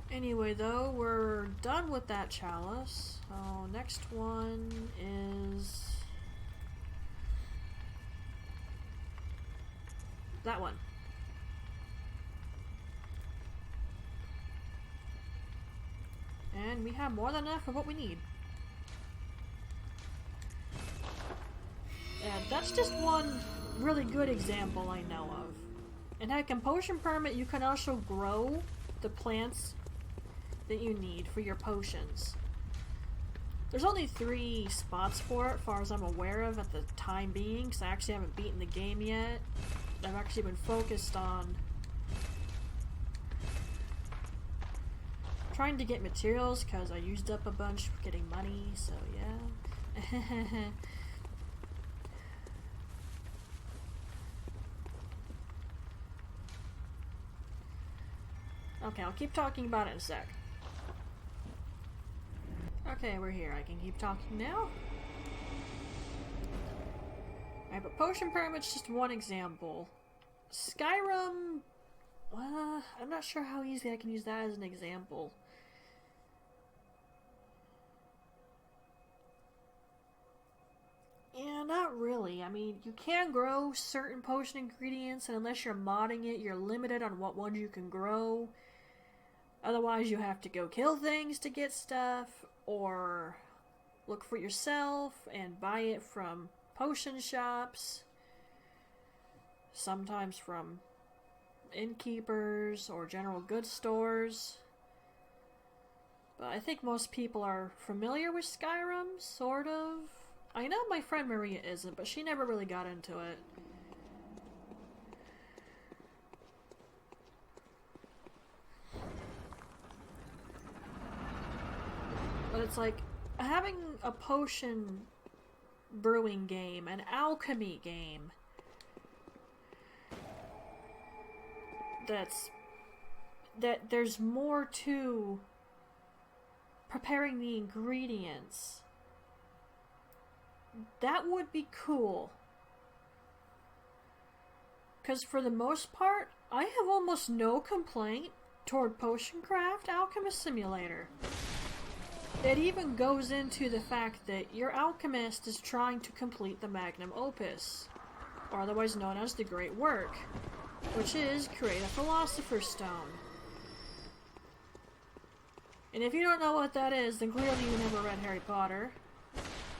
Anyway, though, we're done with that chalice. So, next one is that one. And we have more than enough of what we need. And that's just one really good example I know of. In heck, in Potion Permit, you can also grow the plants that you need for your potions. There's only 3 spots for it, as far as I'm aware of at the time being, because I actually haven't beaten the game yet. I've actually been focused on trying to get materials, because I used up a bunch getting money, so yeah. Okay, I'll keep talking about it in a sec. Okay, we're here. I can keep talking now. Alright, but Potion Permit's just one example. Skyrim... I'm not sure how easy I can use that as an example. Yeah, not really. I mean, you can grow certain potion ingredients, and unless you're modding it, you're limited on what ones you can grow. Otherwise, you have to go kill things to get stuff, or look for yourself and buy it from potion shops. Sometimes from innkeepers or general goods stores. But I think most people are familiar with Skyrim, sort of. I know my friend Maria isn't, but she never really got into it. But it's like, having a potion brewing game, an alchemy game, that there's more to preparing the ingredients. That would be cool. Because for the most part, I have almost no complaint toward Potion Craft Alchemist Simulator. It even goes into the fact that your alchemist is trying to complete the magnum opus, or otherwise known as the Great Work, which is create a Philosopher's Stone. And if you don't know what that is, then clearly you never read Harry Potter,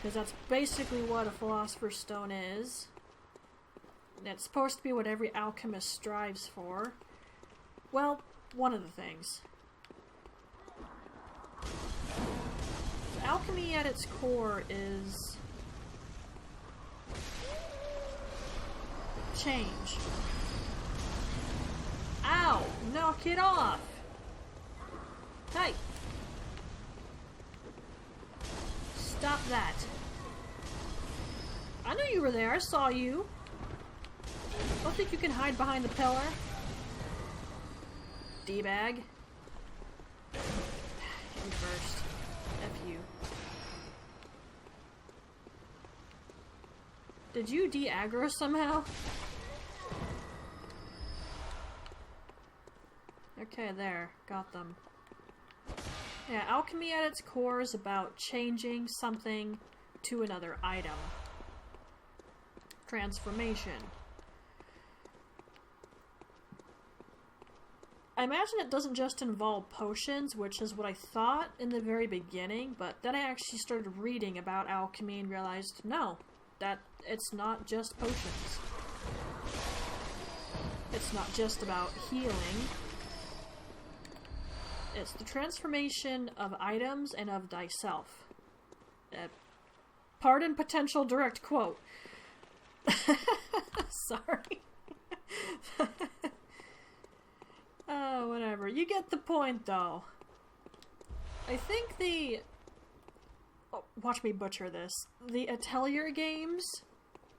because that's basically what a Philosopher's Stone is. And it's supposed to be what every alchemist strives for. Well, one of the things. Alchemy at its core is change. Ow! Knock it off! Hey! Stop that. I knew you were there. I saw you. Don't think you can hide behind the pillar. D-bag. Hit me first. F you. Did you de-aggro somehow? Okay, there. Got them. Yeah, alchemy at its core is about changing something to another item. Transformation. I imagine it doesn't just involve potions, which is what I thought in the very beginning, but then I actually started reading about alchemy and realized, no, that it's not just potions. It's not just about healing. It's the transformation of items and of thyself. Pardon potential direct quote. Sorry. Oh, whatever. You get the point, though. I think the... Oh, watch me butcher this. The Atelier games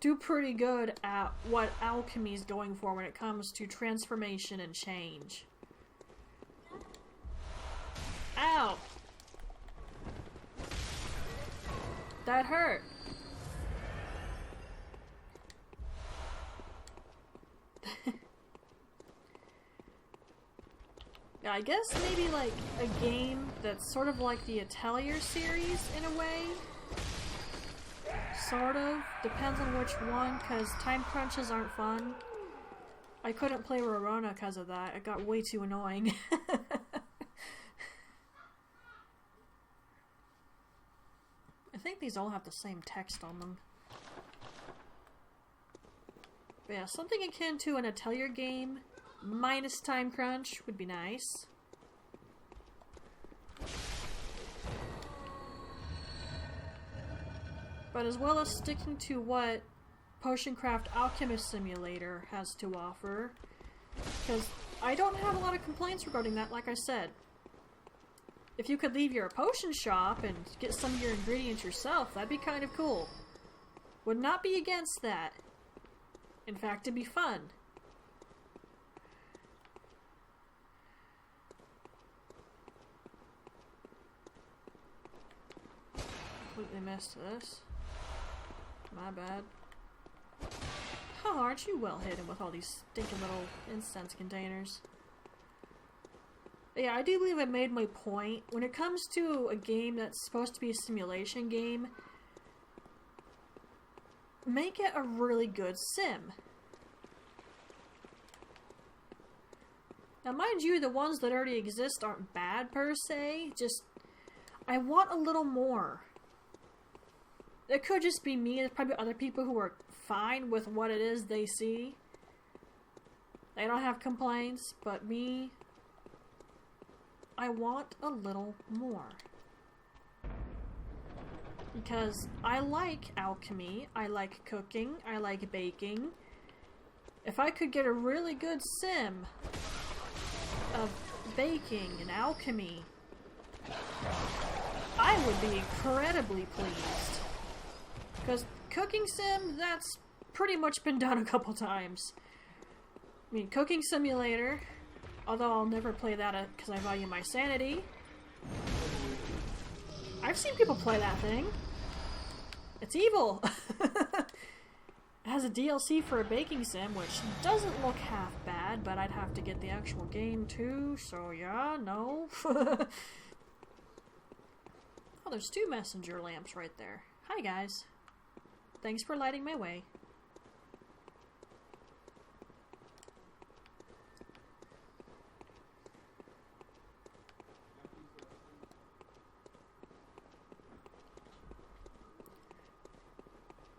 do pretty good at what alchemy's going for when it comes to transformation and change. Ow! That hurt. Yeah, I guess maybe like a game that's sort of like the Atelier series in a way. Sort of. Depends on which one, because time crunches aren't fun. I couldn't play Rorona because of that. It got way too annoying. I think these all have the same text on them. But yeah, something akin to an Atelier game, minus time crunch, would be nice. But as well as sticking to what Potioncraft Alchemist Simulator has to offer, because I don't have a lot of complaints regarding that, like I said. If you could leave your potion shop and get some of your ingredients yourself, that'd be kind of cool. Would not be against that. In fact, it'd be fun. Completely missed this. My bad. Oh, aren't you well hidden with all these stinking little incense containers? Yeah, I do believe I made my point. When it comes to a game that's supposed to be a simulation game, make it a really good sim. Now, mind you, the ones that already exist aren't bad per se, just I want a little more. It could just be me. There's probably other people who are fine with what it is they see. They don't have complaints, but me, I want a little more. Because I like alchemy, I like cooking, I like baking. If I could get a really good sim of baking and alchemy, I would be incredibly pleased. Because cooking sim, that's pretty much been done a couple times. I mean, Cooking Simulator, although I'll never play that because I value my sanity. I've seen people play that thing. It's evil. It has a DLC for a baking sim, which doesn't look half bad, but I'd have to get the actual game too, so yeah, no. Oh, there's 2 messenger lamps right there. Hi, guys. Thanks for lighting my way.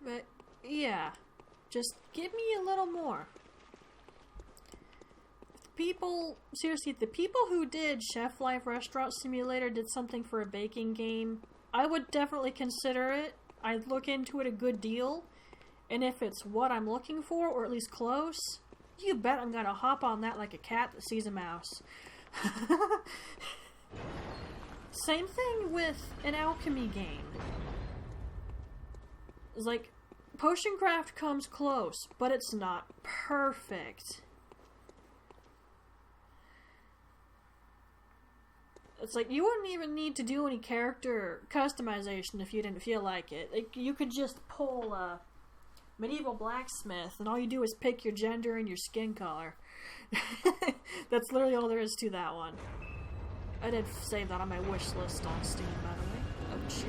But, yeah. Just give me a little more. People, seriously, if the people who did Chef Life Restaurant Simulator did something for a baking game, I would definitely consider it. I'd look into it a good deal, and if it's what I'm looking for, or at least close, you bet I'm gonna hop on that like a cat that sees a mouse. Same thing with an alchemy game. It's like, Potioncraft comes close, but it's not perfect. It's like, you wouldn't even need to do any character customization if you didn't feel like it. Like, you could just pull a medieval blacksmith, and all you do is pick your gender and your skin color. That's literally all there is to that one. I did save that on my wish list on Steam, by the way. Oh, shoot.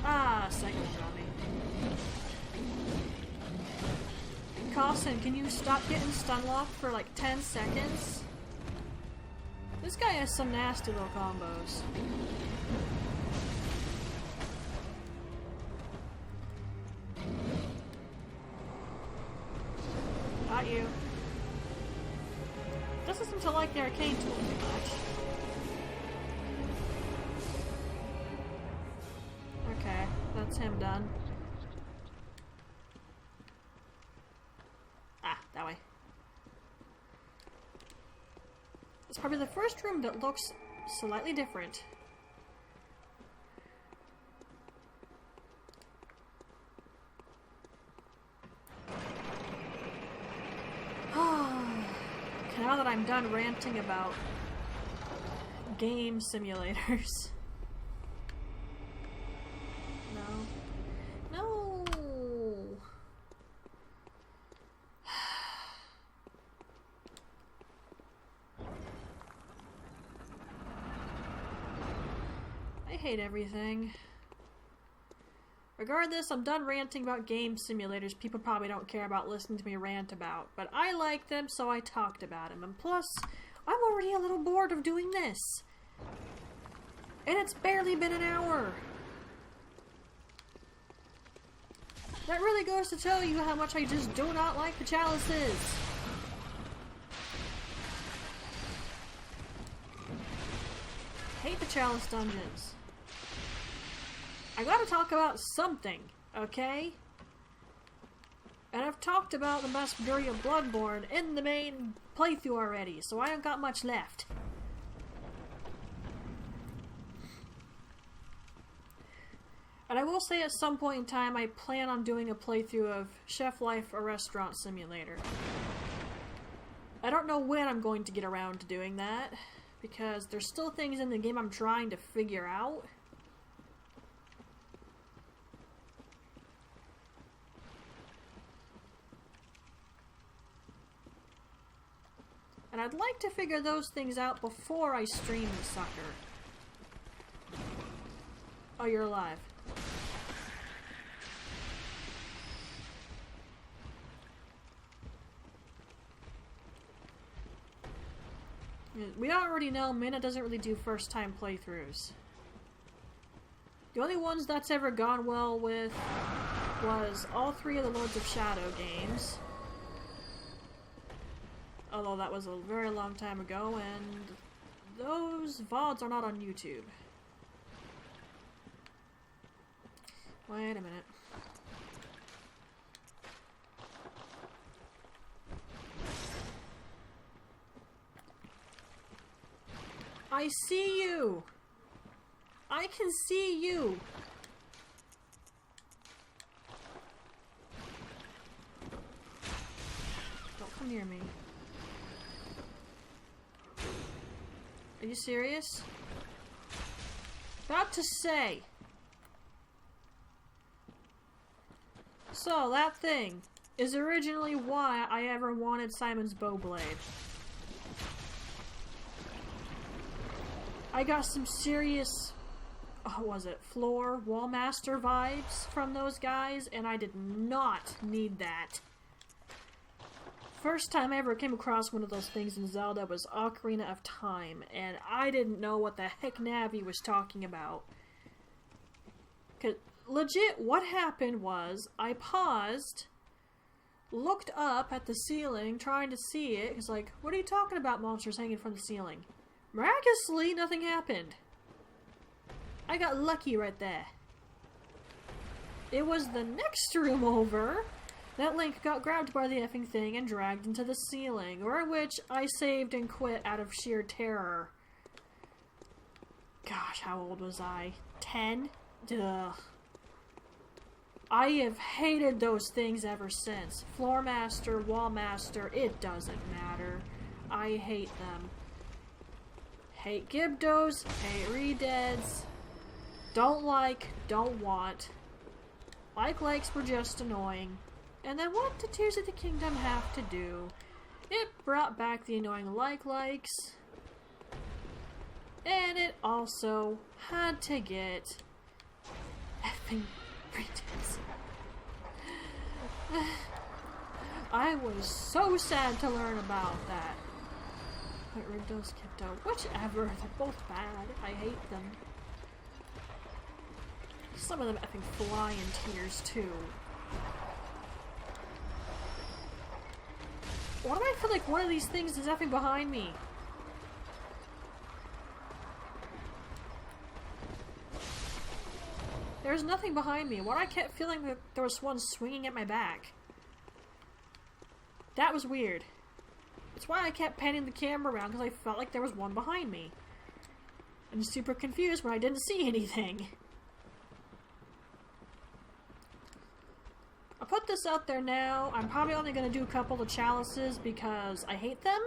Ah, second on me. Carson, can you stop getting stun locked for like 10 seconds? This guy has some nasty little combos. Got you. Doesn't seem to like the arcane tool too much. Okay, that's him done. Ah, that way. It's probably the first room that looks slightly different. I'm done ranting about game simulators. No. No! I hate everything. Regardless, I'm done ranting about game simulators people probably don't care about listening to me rant about, but I like them, so I talked about them. And plus, I'm already a little bored of doing this. And it's barely been an hour. That really goes to tell you how much I just do not like the chalices. Hate the chalice dungeons. I gotta talk about something, okay? And I've talked about the Masquerade of Bloodborne in the main playthrough already, so I haven't got much left. And I will say at some point in time I plan on doing a playthrough of Chef Life: A Restaurant Simulator. I don't know when I'm going to get around to doing that, because there's still things in the game I'm trying to figure out. And I'd like to figure those things out before I stream the sucker. Oh, you're alive. We already know Mina doesn't really do first-time playthroughs. The only ones that's ever gone well with was all 3 of the Lords of Shadow games. Although that was a very long time ago, and those VODs are not on YouTube. Wait a minute. I see you! I can see you! Don't come near me. Are you serious? About to say. So, that thing is originally why I ever wanted Simon's Bowblade. I got some serious, what was it, floor wallmaster vibes from those guys, and I did not need that. First time I ever came across one of those things in Zelda was Ocarina of Time, and I didn't know what the heck Navi was talking about. 'Cause legit, what happened was, I paused, looked up at the ceiling, trying to see it. It's like, what are you talking about, monsters hanging from the ceiling? Miraculously, nothing happened. I got lucky right there. It was the next room over that Link got grabbed by the effing thing and dragged into the ceiling, or which I saved and quit out of sheer terror. Gosh, how old was I? 10? Duh. I have hated those things ever since. Floormaster, Wallmaster, it doesn't matter. I hate them. Hate Gibdos, hate Redeads. Don't like, don't want. Likes were just annoying. And then what did Tears of the Kingdom have to do? It brought back the annoying likes. And it also had to get effing Redeads. I was so sad to learn about that. But Rigdos, Kipto, whichever, they're both bad. I hate them. Some of them effing fly in tears too. Why do I feel like one of these things is effing behind me? There's nothing behind me. Why do I kept feeling that there was one swinging at my back? That was weird. That's why I kept panning the camera around, because I felt like there was one behind me. I'm super confused when I didn't see anything. I'll put this out there now. I'm probably only going to do a couple of chalices because I hate them.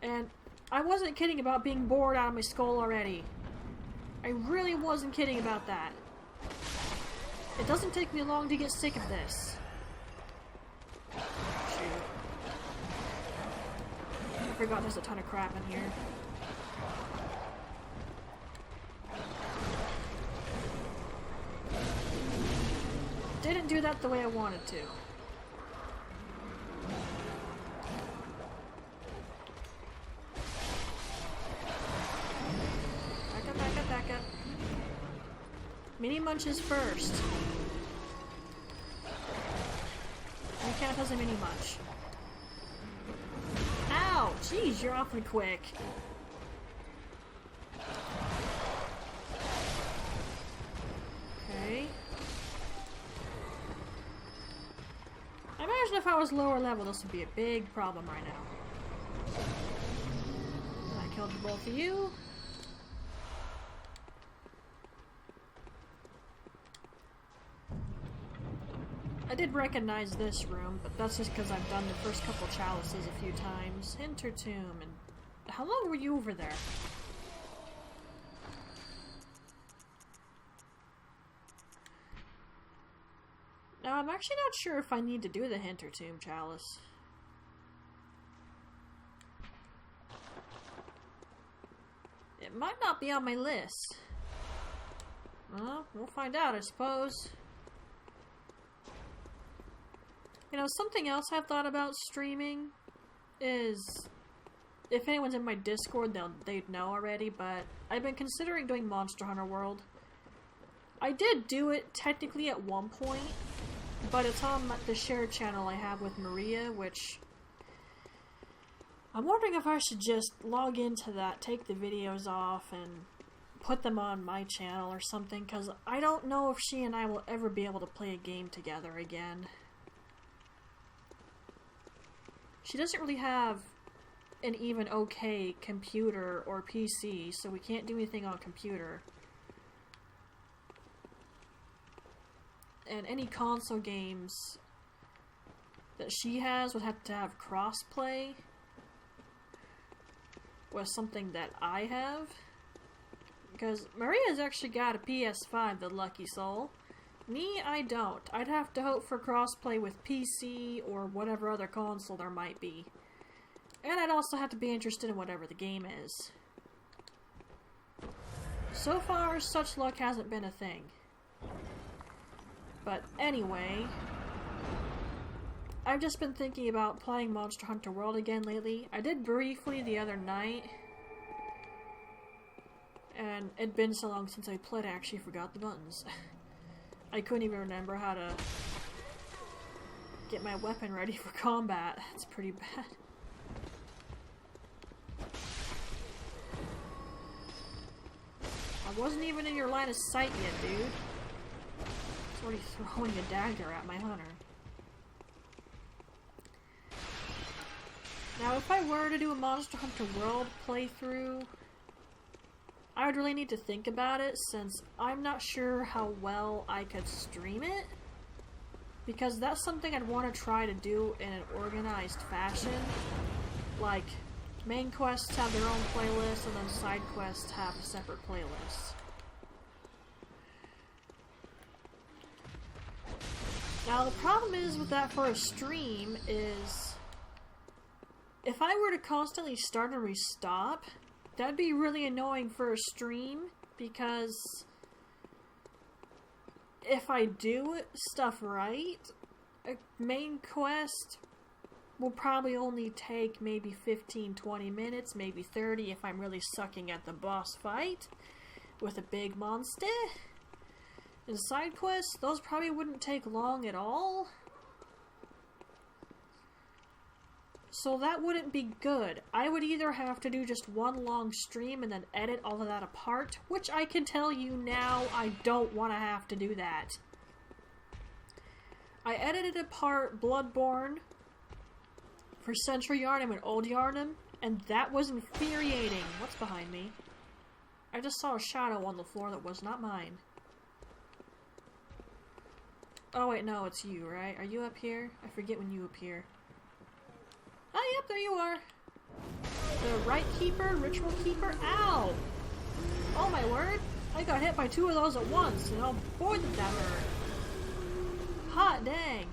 And I wasn't kidding about being bored out of my skull already. I really wasn't kidding about that. It doesn't take me long to get sick of this. Shoot. I forgot there's a ton of crap in here. Didn't do that the way I wanted to. Back up, back up, back up. Mini munches first. You count as a mini munch. Ow! Jeez, you're awfully quick. Okay. I imagine if I was lower level, this would be a big problem right now. I killed both of you. I did recognize this room, but that's just because I've done the first couple chalices a few times. Intertomb, and how long were you over there? Now, I'm actually not sure if I need to do the Hintertomb chalice. It might not be on my list. Well, we'll find out, I suppose. You know, something else I've thought about streaming is, if anyone's in my Discord, they'd know already, but I've been considering doing Monster Hunter World. I did do it technically at one point, but it's on the shared channel I have with Maria, which I'm wondering if I should just log into that, take the videos off, and put them on my channel or something, because I don't know if she and I will ever be able to play a game together again. She doesn't really have an even okay computer or PC, so we can't do anything on computer. And any console games that she has would have to have crossplay with something that I have. Because Maria's actually got a PS5, the lucky soul. Me, I don't. I'd have to hope for crossplay with PC or whatever other console there might be. And I'd also have to be interested in whatever the game is. So far, such luck hasn't been a thing. But anyway, I've just been thinking about playing Monster Hunter World again lately. I did briefly the other night. And it'd been so long since I played, I actually forgot the buttons. I couldn't even remember how to get my weapon ready for combat. That's pretty bad. I wasn't even in your line of sight yet, dude. I was already throwing a dagger at my hunter. Now, if I were to do a Monster Hunter World playthrough, I would really need to think about it, since I'm not sure how well I could stream it. Because that's something I'd want to try to do in an organized fashion. Like, main quests have their own playlist, and then side quests have separate playlists. Now, the problem is with that for a stream is, if I were to constantly start and restop, that'd be really annoying for a stream, because if I do stuff right, a main quest will probably only take maybe 15-20 minutes, maybe 30 if I'm really sucking at the boss fight with a big monster. And side quests, those probably wouldn't take long at all. So that wouldn't be good. I would either have to do just one long stream and then edit all of that apart, which I can tell you now I don't want to have to do that. I edited apart Bloodborne for Central Yharnam and Old Yharnam, and that was infuriating. What's behind me? I just saw a shadow on the floor that was not mine. Oh wait, no, it's you, right? Are you up here? I forget when you appear. Oh, yep, there you are. The Rite Keeper, Ritual Keeper, ow! Oh my word! I got hit by 2 of those at once, and oh boy did that hurt. Hot dang!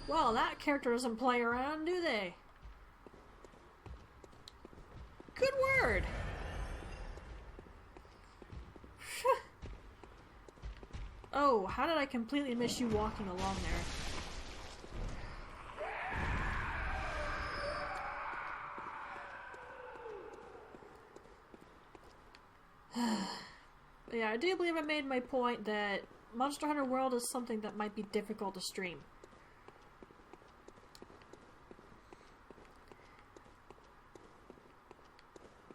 Well, that character doesn't play around, do they? Good word! Oh, how did I completely miss you walking along there? Yeah, I do believe I made my point that Monster Hunter World is something that might be difficult to stream.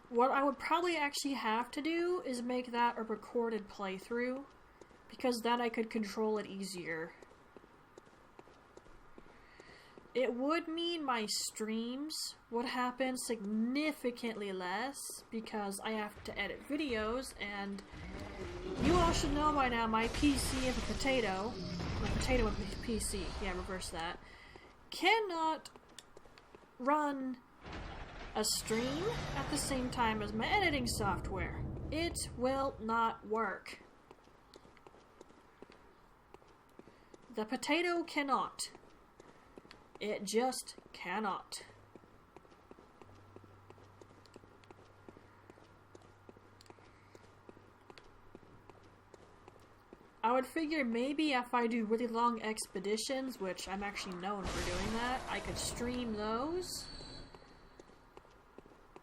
What I would probably actually have to do is make that a recorded playthrough, because then I could control it easier. It would mean my streams would happen significantly less, because I have to edit videos, and you all should know by now my PC and potato, my potato and PC, yeah, reverse that, cannot run a stream at the same time as my editing software. It will not work. The potato cannot. It just cannot. I would figure maybe if I do really long expeditions, which I'm actually known for doing that, I could stream those.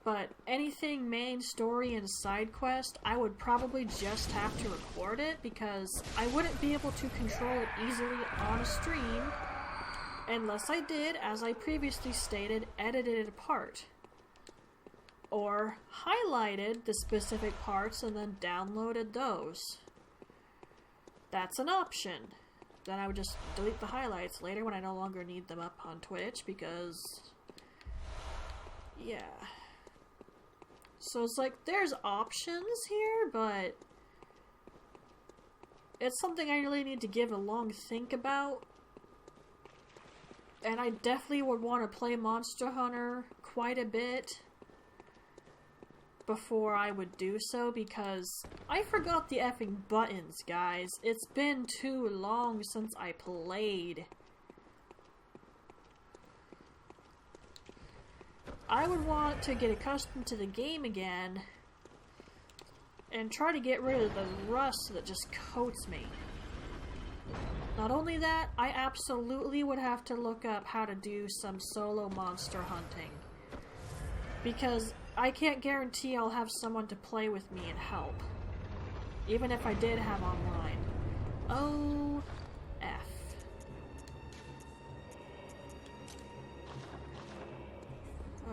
But anything main story and side quest, I would probably just have to record it, because I wouldn't be able to control it easily on a stream unless I did, as I previously stated, edited it apart. Or highlighted the specific parts and then downloaded those. That's an option. Then I would just delete the highlights later when I no longer need them up on Twitch, because... yeah. So it's like, there's options here, but it's something I really need to give a long think about. And I definitely would want to play Monster Hunter quite a bit before I would do so, because I forgot the effing buttons, guys. It's been too long since I played. I would want to get accustomed to the game again and try to get rid of the rust that just coats me. Not only that, I absolutely would have to look up how to do some solo monster hunting, because I can't guarantee I'll have someone to play with me and help, even if I did have online. Oh, F.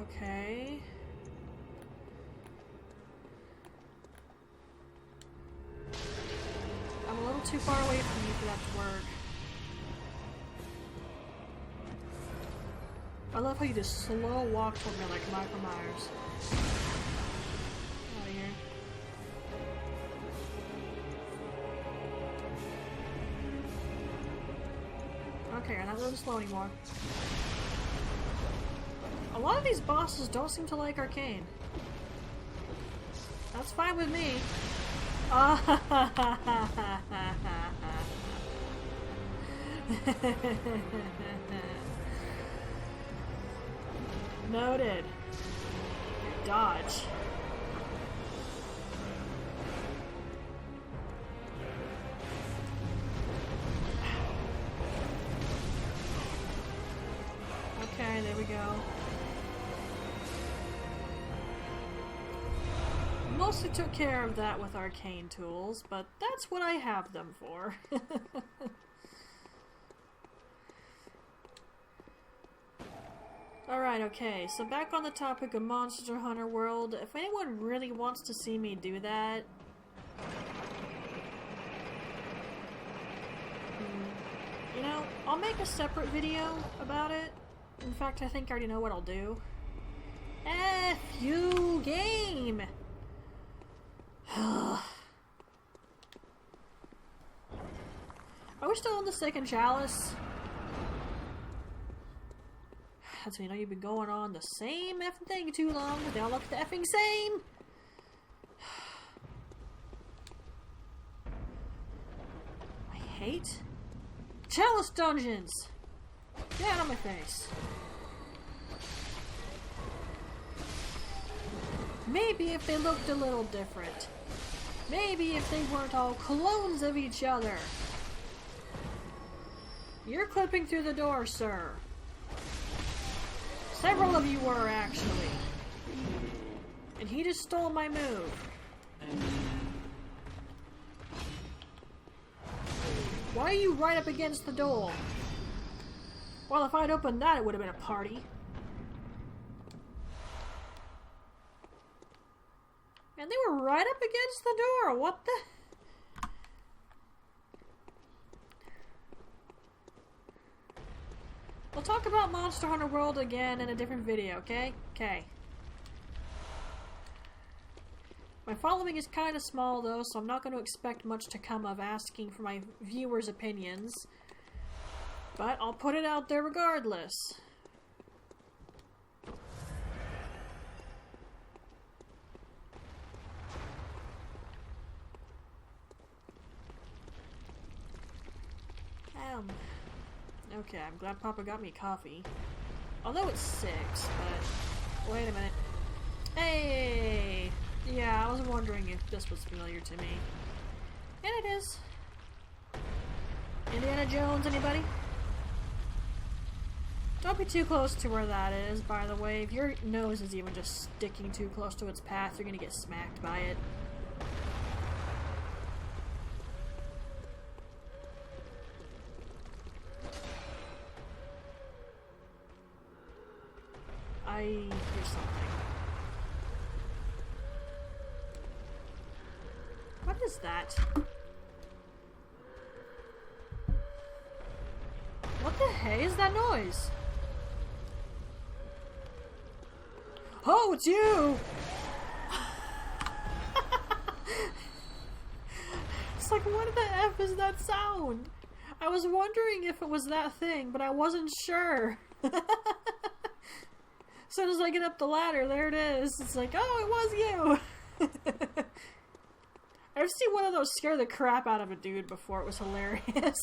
Okay. I'm a little too far away from you for that to work. I love how you just slow walk toward me like Michael Myers. Out of here. Okay, you're not really slow anymore. A lot of these bosses don't seem to like arcane. That's fine with me. Noted. Dodge. Okay, there we go. Mostly took care of that with arcane tools, but that's what I have them for. Alright, okay, so back on the topic of Monster Hunter World, if anyone really wants to see me do that, you know, I'll make a separate video about it. In fact, I think I already know what I'll do. F you, game! I wish I owned the second chalice. So you know you've been going on the same effing thing too long. They all look the effing same. I hate Twilis dungeons. Get out of my face. Maybe if they looked a little different. Maybe if they weren't all clones of each other. You're clipping through the door, sir. Several of you were, actually. And he just stole my move. Why are you right up against the door? Well, if I'd opened that, it would have been a party. And they were right up against the door. What the... We'll talk about Monster Hunter World again in a different video, okay? Okay. My following is kind of small though, so I'm not going to expect much to come of asking for my viewers' opinions. But I'll put it out there regardless. Okay, I'm glad Papa got me coffee. Although it's 6, but... Wait a minute. Hey! Yeah, I was wondering if this was familiar to me. And it is. Indiana Jones, anybody? Don't be too close to where that is, by the way. If your nose is even just sticking too close to its path, you're gonna get smacked by it. I hear something. What is that? What the heck is that noise? Oh, it's you! It's like, what the F is that sound? I was wondering if it was that thing, but I wasn't sure. As soon as I get up the ladder, there it is. It's like, oh, it was you! I've seen one of those scare the crap out of a dude before. It was hilarious.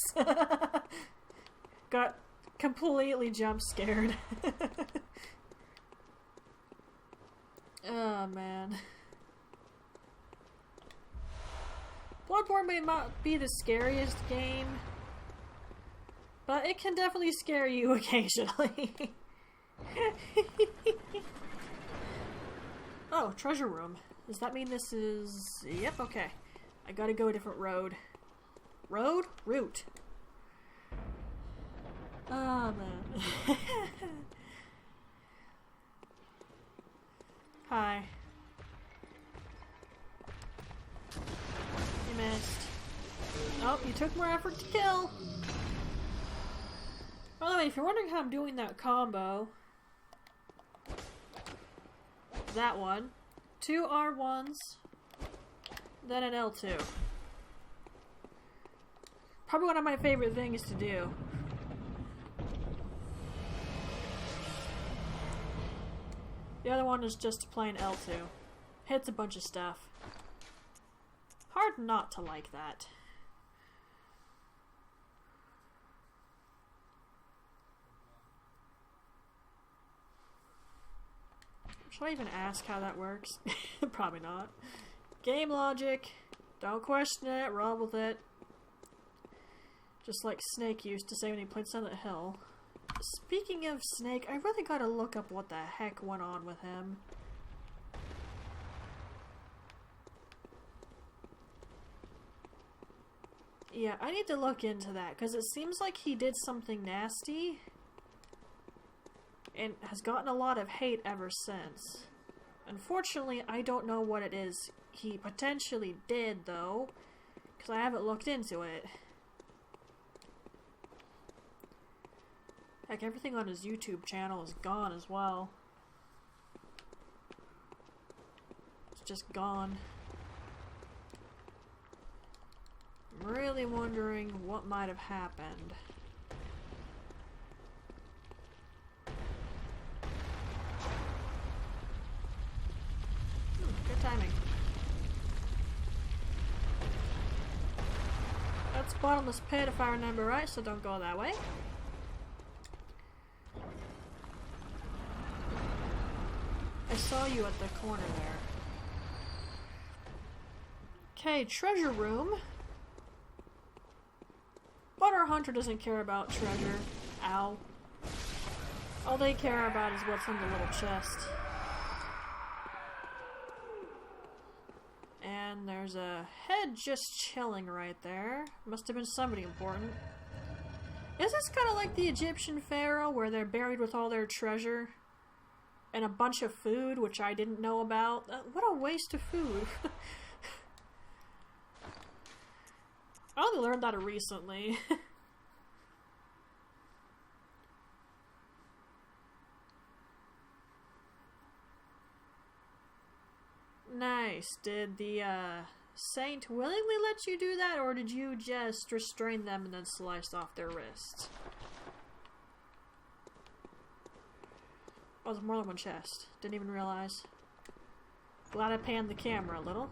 Got completely jump scared. Oh, man. Bloodborne may not be the scariest game, but it can definitely scare you occasionally. Oh, treasure room. Does that mean this is... Yep, okay. I gotta go a different road. Road? Route. Oh, man. Hi. You missed. Oh, you took more effort to kill. By the way, if you're wondering how I'm doing that combo... That one. 2 R1s, then an L2. Probably one of my favorite things to do. The other one is just plain L2. Hits a bunch of stuff. Hard not to like that. Should I even ask how that works? Probably not. Game logic. Don't question it. Roll with it. Just like Snake used to say when he played Silent Hill. Speaking of Snake, I really gotta look up what the heck went on with him. Yeah, I need to look into that, because it seems like he did something nasty. And has gotten a lot of hate ever since. Unfortunately, I don't know what it is he potentially did, though, because I haven't looked into it. Heck, everything on his YouTube channel is gone as well. It's just gone. I'm really wondering what might have happened. That's bottomless pit if I remember right, so don't go that way. I saw you at the corner there. Okay, treasure room. But our hunter doesn't care about treasure. Ow. All they care about is what's in the little chest. And there's a head just chilling right there. Must have been somebody important. Is this kind of like the Egyptian pharaoh where they're buried with all their treasure? And a bunch of food, which I didn't know about? What a waste of food. I only learned that recently. Nice. Did the saint willingly let you do that, or did you just restrain them and then slice off their wrists? Oh, there's more than one chest. Didn't even realize. Glad I panned the camera a little.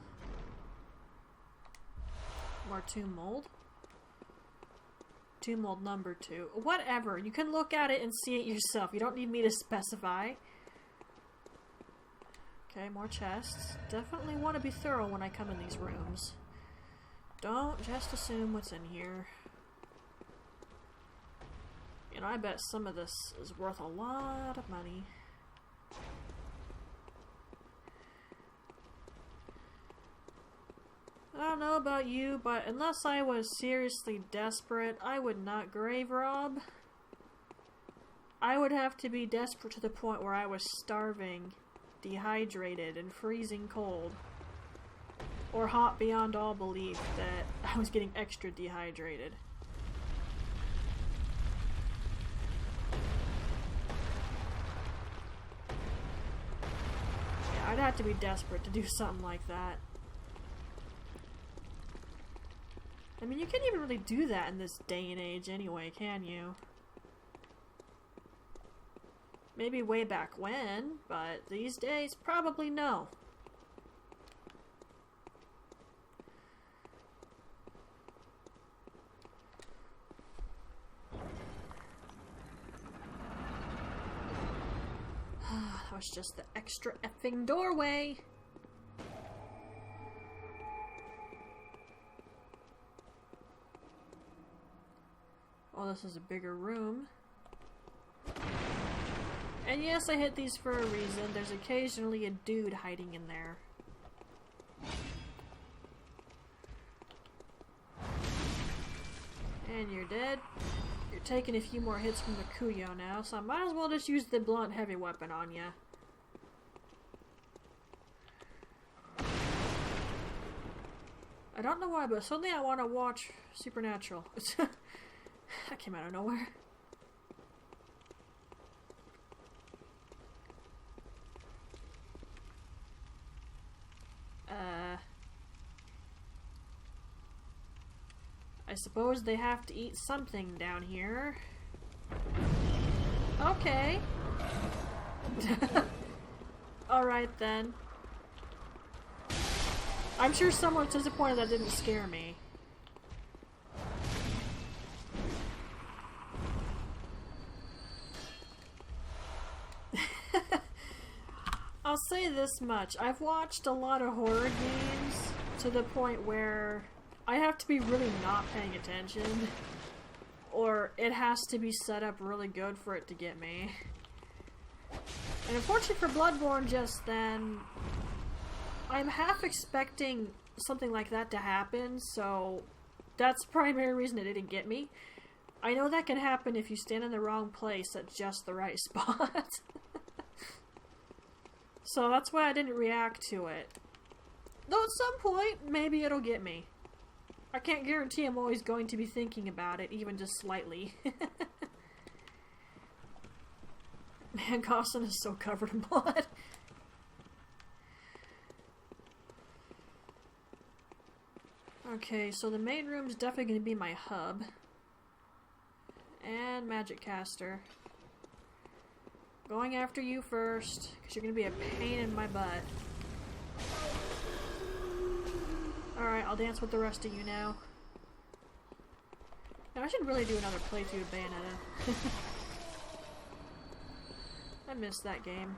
More tomb mold. Tomb mold number 2. Whatever. You can look at it and see it yourself. You don't need me to specify. Okay, more chests. Definitely want to be thorough when I come in these rooms. Don't just assume what's in here. You know, I bet some of this is worth a lot of money. I don't know about you, but unless I was seriously desperate, I would not grave rob. I would have to be desperate to the point where I was starving, dehydrated, and freezing cold. Or hot beyond all belief that I was getting extra dehydrated. Yeah, I'd have to be desperate to do something like that. I mean, you can't even really do that in this day and age anyway, can you? Maybe way back when, but these days, probably no. That was just the extra effing doorway. Oh, this is a bigger room. And yes, I hit these for a reason. There's occasionally a dude hiding in there. And you're dead. You're taking a few more hits from the Kuyo now, so I might as well just use the blunt heavy weapon on ya. I don't know why, but suddenly I want to watch Supernatural. That came out of nowhere. I suppose they have to eat something down here. Okay. Alright then. I'm sure someone's disappointed that didn't scare me. I'll say this much. I've watched a lot of horror games to the point where I have to be really not paying attention, or it has to be set up really good for it to get me. And unfortunately for Bloodborne just then, I'm half expecting something like that to happen, so that's the primary reason it didn't get me. I know that can happen if you stand in the wrong place at just the right spot. So that's why I didn't react to it. Though at some point, maybe it'll get me. I can't guarantee I'm always going to be thinking about it, even just slightly. Man, Costin is so covered in blood. Okay, so the main room is definitely going to be my hub. And Magic Caster. Going after you first, because you're going to be a pain in my butt. Alright, I'll dance with the rest of you now. Now, I should really do another playthrough of Bayonetta. I missed that game.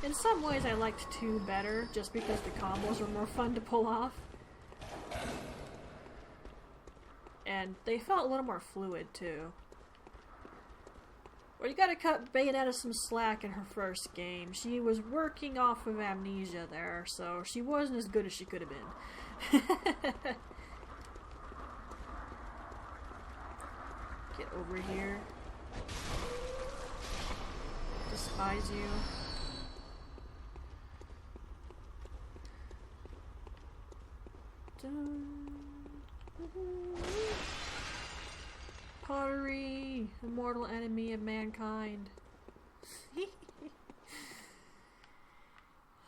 In some ways I liked 2 better, just because the combos were more fun to pull off. And they felt a little more fluid, too. Well, you gotta cut Bayonetta some slack in her first game. She was working off of amnesia there, so she wasn't as good as she could have been. Get over here. Despise you. Pottery, the mortal enemy of mankind.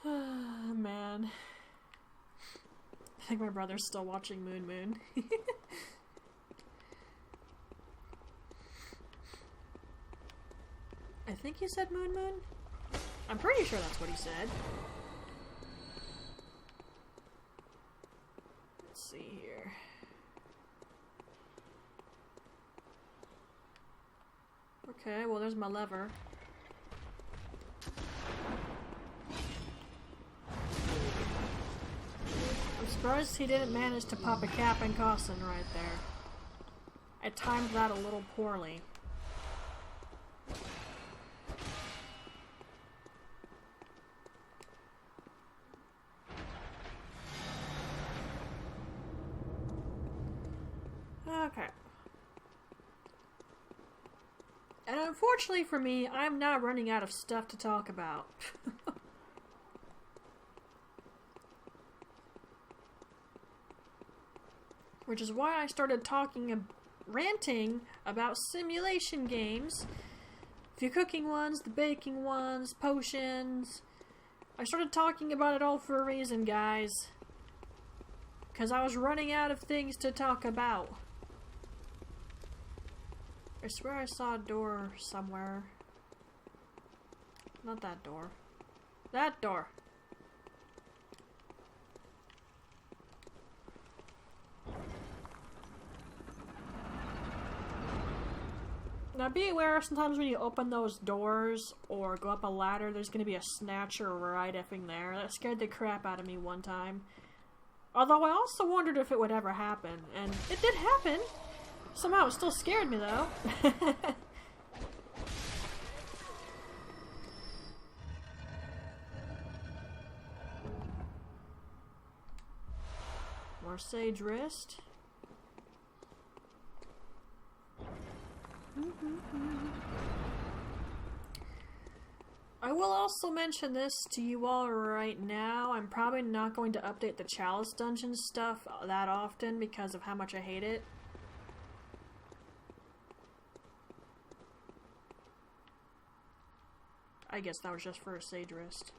Man. I think my brother's still watching Moon Moon. I think he said Moon Moon? I'm pretty sure that's what he said. Let's see here. Okay, well there's my lever. I'm surprised he didn't manage to pop a cap and Cossin right there. I timed that a little poorly. Okay. And unfortunately for me, I'm now running out of stuff to talk about. Which is why I started ranting about simulation games. The cooking ones, the baking ones, potions. I started talking about it all for a reason, guys. Because I was running out of things to talk about. I swear I saw a door somewhere. Not that door. That door! Now be aware, sometimes when you open those doors or go up a ladder, there's gonna be a snatcher right effing there. That scared the crap out of me one time. Although I also wondered if it would ever happen, and it did happen! Somehow it still scared me though. More sage wrist. I will also mention this to you all right now. I'm probably not going to update the Chalice Dungeon stuff that often because of how much I hate it. I guess that was just for a sage wrist.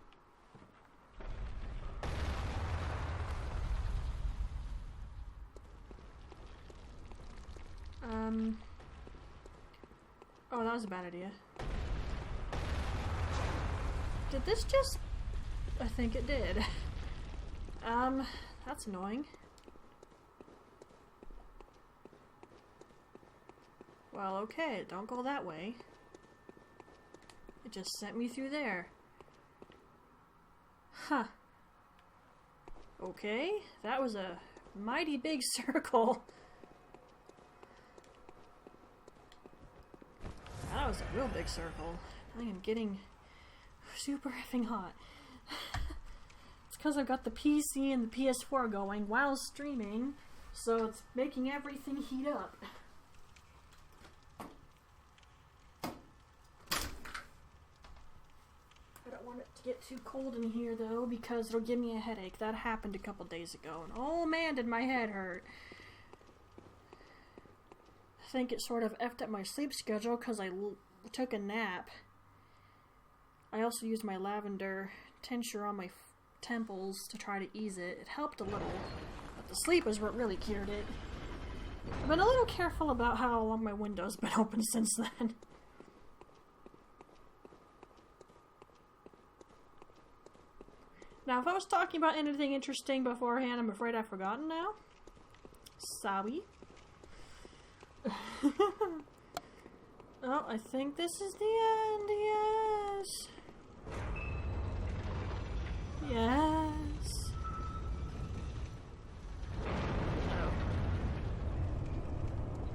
Oh, that was a bad idea. Did this just... I think it did. That's annoying. Well, okay, don't go that way. It just sent me through there. Huh. Okay, that was a mighty big circle. That was a real big circle. I am getting super effing hot. It's because I've got the PC and the PS4 going while streaming, so it's making everything heat up. I don't want it to get too cold in here though, because it'll give me a headache. That happened a couple days ago, and oh man, did my head hurt. I think it sort of effed up my sleep schedule because I took a nap. I also used my lavender tincture on my temples to try to ease it. It helped a little, but the sleep is what really cured it. I've been a little careful about how long my window's been open since then. Now, if I was talking about anything interesting beforehand, I'm afraid I've forgotten now. Sorry. Oh, I think this is the end. Yes. Yes.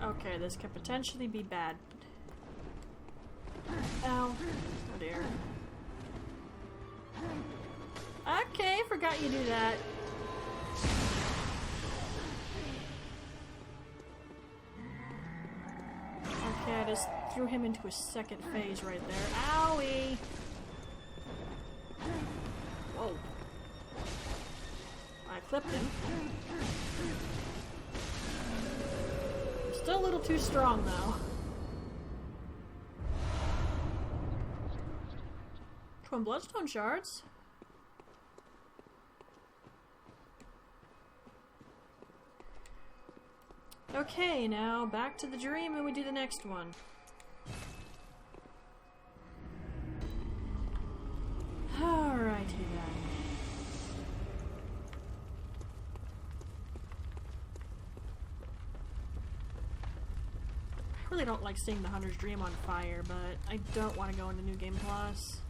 Oh. Okay, this could potentially be bad. Ow. Oh dear. Okay, forgot you do that. Okay, I just threw him into a second phase right there. Owie! Whoa. I clipped him. I'm still a little too strong, though. 12 bloodstone shards. Okay, now back to the dream and we do the next one. Alrighty then. I really don't like seeing the Hunter's Dream on fire, but I don't want to go into New Game Plus.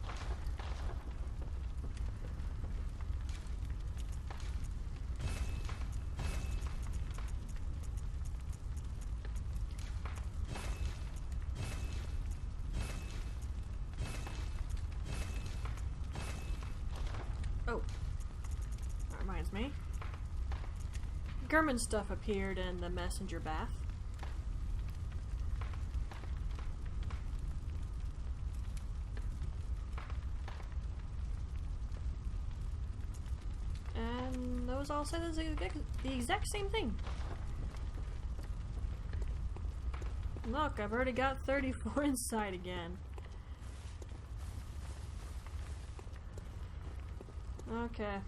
Oh, that reminds me. Gehrman stuff appeared in the messenger bath. And those all say the exact same thing. Look, I've already got 34 inside again. Okay.